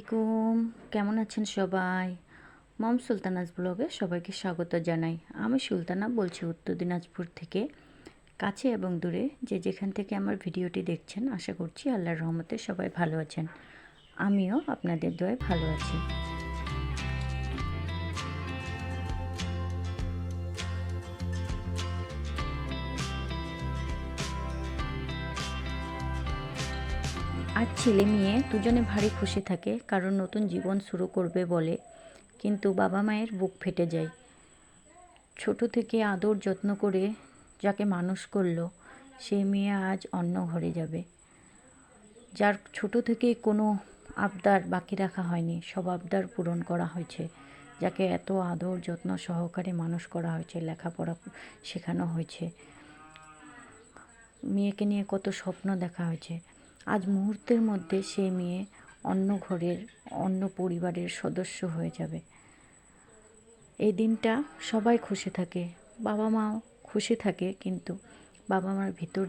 আলাইকুম, কেমন আছেন সবাই? মম সুলতানাস ব্লগে সবাইকে স্বাগত জানাই। আমি সুলতানা বলছি উত্তর দিনাজপুর থেকে। কাছে এবং দূরে যে যেখান থেকে আমার ভিডিওটি দেখছেন, আশা করছি আল্লাহর রহমতে সবাই ভালো আছেন। আমিও আপনাদের দোয়ায় ভালো আছি। আর ছেলে মেয়ে দুজনে ভারী খুশি থাকে, কারণ নতুন জীবন শুরু করবে বলে। কিন্তু বাবা মায়ের বুক ফেটে যায়। ছোট থেকে আদর যত্ন করে যাকে মানুষ করলো, সে মেয়ে আজ অন্য ঘরে যাবে। যার ছোট থেকে কোনো আবদার বাকি রাখা হয়নি, সব আবদার পূরণ করা হয়েছে। যাকে এত আদর যত্ন সহকারে মানুষ করা হয়েছে, লেখাপড়া শেখানো হয়েছে, মেয়েকে নিয়ে কত স্বপ্ন দেখা হয়েছে, আজ মুহূর্তের মধ্যে সেই মেয়ে অন্য ঘরের অন্য পরিবারের সদস্য হয়ে যাবে। এই দিনটা সবাই খুশি থাকে, বাবা মাও খুশি থাকে, কিন্তু বাবা মার ভিতর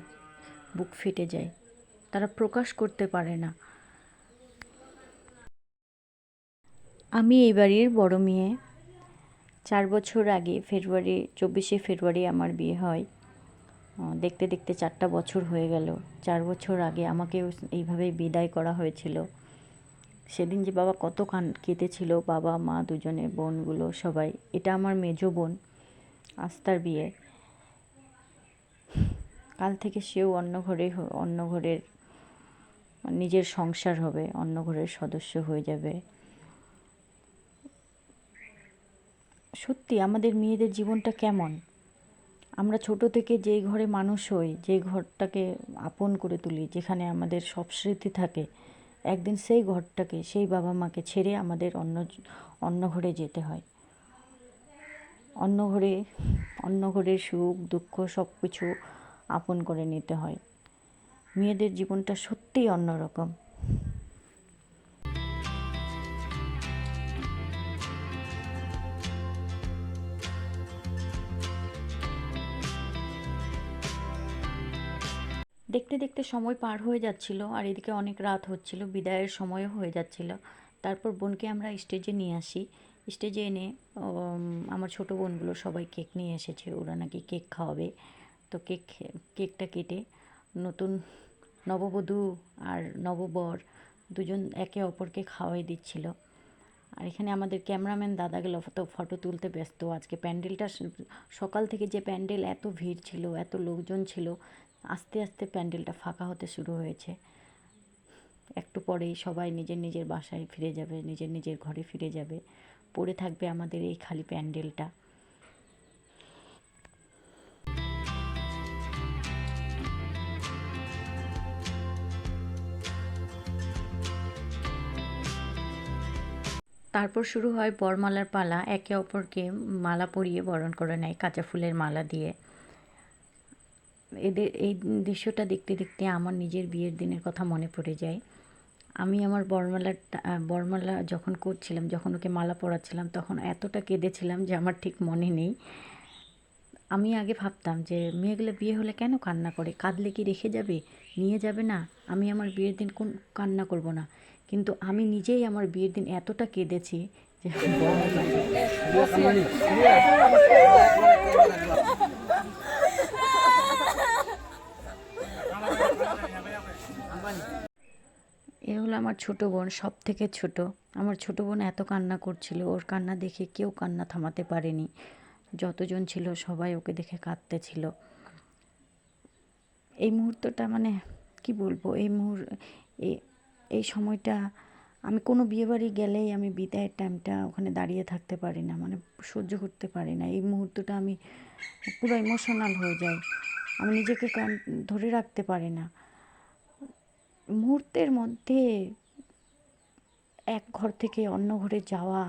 বুক ফেটে যায়, তারা প্রকাশ করতে পারে না। আমি এই বাড়ির বড় মেয়ে। 4 বছর আগে 24শে ফেব্রুয়ারি আমার বিয়ে হয়। দেখতে দেখতে 4টা বছর হয়ে গেল। 4 বছর আগে আমাকেও এইভাবেই বিদায় করা হয়েছিল। সেদিন যে বাবা কত কেঁদেছিল, বাবা মা দুজনে, বোনগুলো সবাই। এটা আমার মেজো বোন, আস্তার বিয়ে। কাল থেকে সেও অন্য ঘরের নিজের সংসার হবে, অন্য ঘরের সদস্য হয়ে যাবে। সত্যি আমাদের মেয়েদের জীবনটা কেমন! আমরা ছোট থেকে যেই ঘরে মানুষ হই, যে ঘরটাকে আপন করে তুলি, যেখানে আমাদের সব স্মৃতি থাকে, একদিন সেই ঘরটাকে, সেই বাবা মাকে ছেড়ে আমাদের অন্য ঘরে যেতে হয়। অন্য ঘরের সুখ দুঃখ সব কিছু আপন করে নিতে হয়। মেয়েদের জীবনটা সত্যিই অন্যরকম। দেখতে দেখতে সময় পার হয়ে যাচ্ছিল, আর এদিকে অনেক রাত হচ্ছিল, বিদায়ের সময়ও হয়ে যাচ্ছিল। তারপর বোনকে আমরা স্টেজে নিয়ে আসি। স্টেজে এনে আমার ছোট বোনগুলো সবাই কেক নিয়ে এসেছে, ওরা নাকি কেক খাওয়াবে। তো কেকটা কেটে নতুন নববধূ আর নববর দুজন একে অপরকে খাওয়াই দিচ্ছিল। আর এখানে আমাদের ক্যামেরাম্যান দাদাগুলো তো ফটো তুলতে ব্যস্ত। আজকে প্যান্ডেলটা সকাল থেকে যে প্যান্ডেল, এত ভিড় ছিল, এত লোকজন ছিল, আস্তে আস্তে প্যান্ডেলটা ফাঁকা হতে শুরু হয়েছে। একটু পরেই সবাই নিজের নিজের বাসায় ফিরে যাবে, নিজের নিজের ঘরে ফিরে যাবে। পড়ে থাকবে আমাদের এই খালি প্যান্ডেলটা। তারপর শুরু হয় বরমালার পালা। একে অপরকে মালা পরিয়ে বরণ করে নেয় কাঁচা ফুলের মালা দিয়ে। এই দৃশ্যটা দেখতে দেখতে আমার নিজের বিয়ের দিনের কথা মনে পড়ে যায়। আমি আমার বরমালা যখন করছিলাম, যখন ওকে মালা পরাচ্ছিলাম, তখন এতটা কেঁদেছিলাম যে আমার ঠিক মনে নেই। আমি আগে ভাবতাম যে মেয়েগুলো বিয়ে হলে কেন কান্না করে, কাঁদলে কি রেখে যাবে, নিয়ে যাবে না, আমি আমার বিয়ের দিন কোন কান্না করব না। কিন্তু আমি নিজেই আমার বিয়ের দিন এতটা কেঁদেছি যে এ হলো আমার ছোট বোন, সব থেকে ছোট। আমার ছোট বোন এত কান্না করছিল, ওর কান্না দেখে কেউ কান্না থামাতে পারেনি। যতজন ছিল সবাই ওকে দেখে কাঁদতেছিল। এই মুহূর্তটা মানে কি বলবো, এই সময়টা আমি কোনো বিয়েবাড়ি গেলেই আমি বিদায়ের টাইমটা ওখানে দাঁড়িয়ে থাকতে পারি না, মানে সহ্য করতে পারি না। এই মুহূর্তটা আমি পুরো ইমোশনাল হয়ে যাই, আমি নিজেকে ধরে রাখতে পারি না। মুহূর্তের মধ্যে এক ঘর থেকে অন্য ঘরে যাওয়া,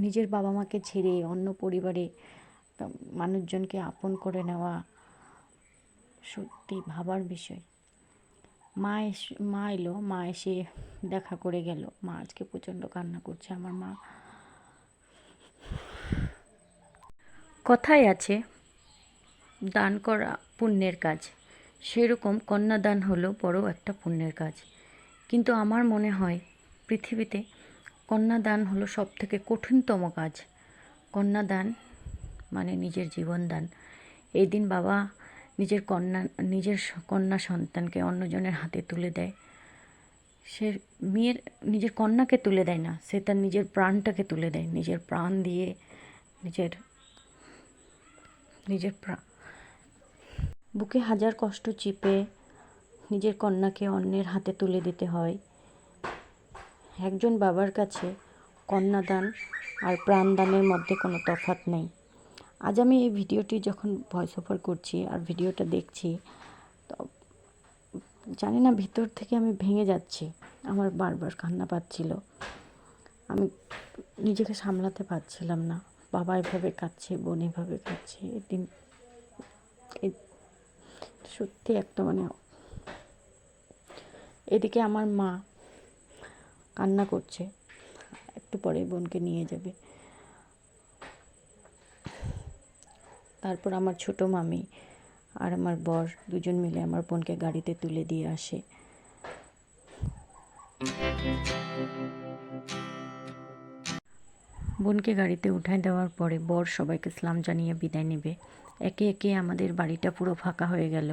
নিজের বাবা মাকে ছেড়ে অন্য পরিবারে মানুষজনকে আপন করে নেওয়া, সত্যি ভাবার বিষয়। মা এলো, মা এসে দেখা করে গেল। মা আজকে প্রচণ্ড কান্না করছে আমার মা। কথায় আছে দান করা পুণ্যের কাজ, সেরকম কন্যাদান হলো বড় একটা পুণ্যের কাজ। কিন্তু আমার মনে হয় পৃথিবীতে কন্যাদান হলো সব থেকে কঠিনতম কাজ। কন্যাদান মানে নিজের জীবন দান। এই দিন বাবা নিজের কন্যা সন্তানকে অন্যজনের হাতে তুলে দেয়। সে নিজের কন্যাকে তুলে দেয় না, সে তার নিজের প্রাণটাকে তুলে দেয়। নিজের প্রাণ দিয়ে নিজের বুকে হাজার কষ্ট চিপে নিজের কন্যাকে অন্যের হাতে তুলে দিতে হয়। একজন বাবার কাছে কন্যাদান আর প্রাণদানের মধ্যে কোনো তফাৎ নেই। আজ আমি এই ভিডিওটি যখন ভয়েস ওভার করছি আর ভিডিওটা দেখছি, তো জানি না ভিতর থেকে আমি ভেঙে যাচ্ছি। আমার বারবার কান্না পাচ্ছিল, আমি নিজেকে সামলাতে পারছিলাম না। বাবা এভাবে কাঁদছে, বোন এভাবে কাঁদছে। এদিন সত্যি একটা এদিকে আমার মা কান্না করছে, একটু পরে বোনকে নিয়ে যাবে। তারপর আমার ছোট মামি আর আমার বর দুজন মিলে আমার বোনকে গাড়িতে তুলে দিয়ে আসে। বোনকে গাড়িতে উঠায় দেওয়ার পরে বর সবাইকে সালাম জানিয়ে বিদায় নেবে। একে একে আমাদের বাড়িটা পুরো ফাঁকা হয়ে গেল,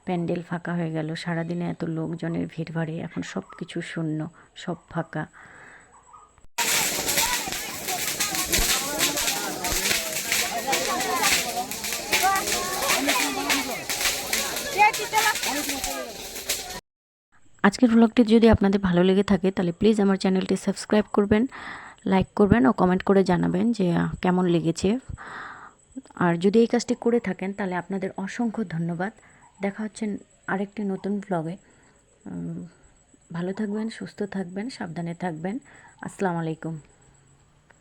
প্যান্ডেল ফাঁকা হয়ে গেল। সারাদিনে এত লোকজনের ভিড়ভাড়ে, এখন সব কিছু শূন্য, সব ফাঁকা। আজকের ব্লগটি যদি আপনাদের ভালো লেগে থাকে তাহলে প্লিজ আমার চ্যানেলটি সাবস্ক্রাইব করবেন, লাইক করবেন ও কমেন্ট করে জানাবেন যে কেমন লেগেছে। আর যদি এই কাজটি করে থাকেন তাহলে আপনাদের অসংখ্য ধন্যবাদ। দেখা হচ্ছে আরেকটি নতুন ব্লগে। ভালো থাকবেন, সুস্থ থাকবেন, সাবধানে থাকবেন। আসসালামু আলাইকুম।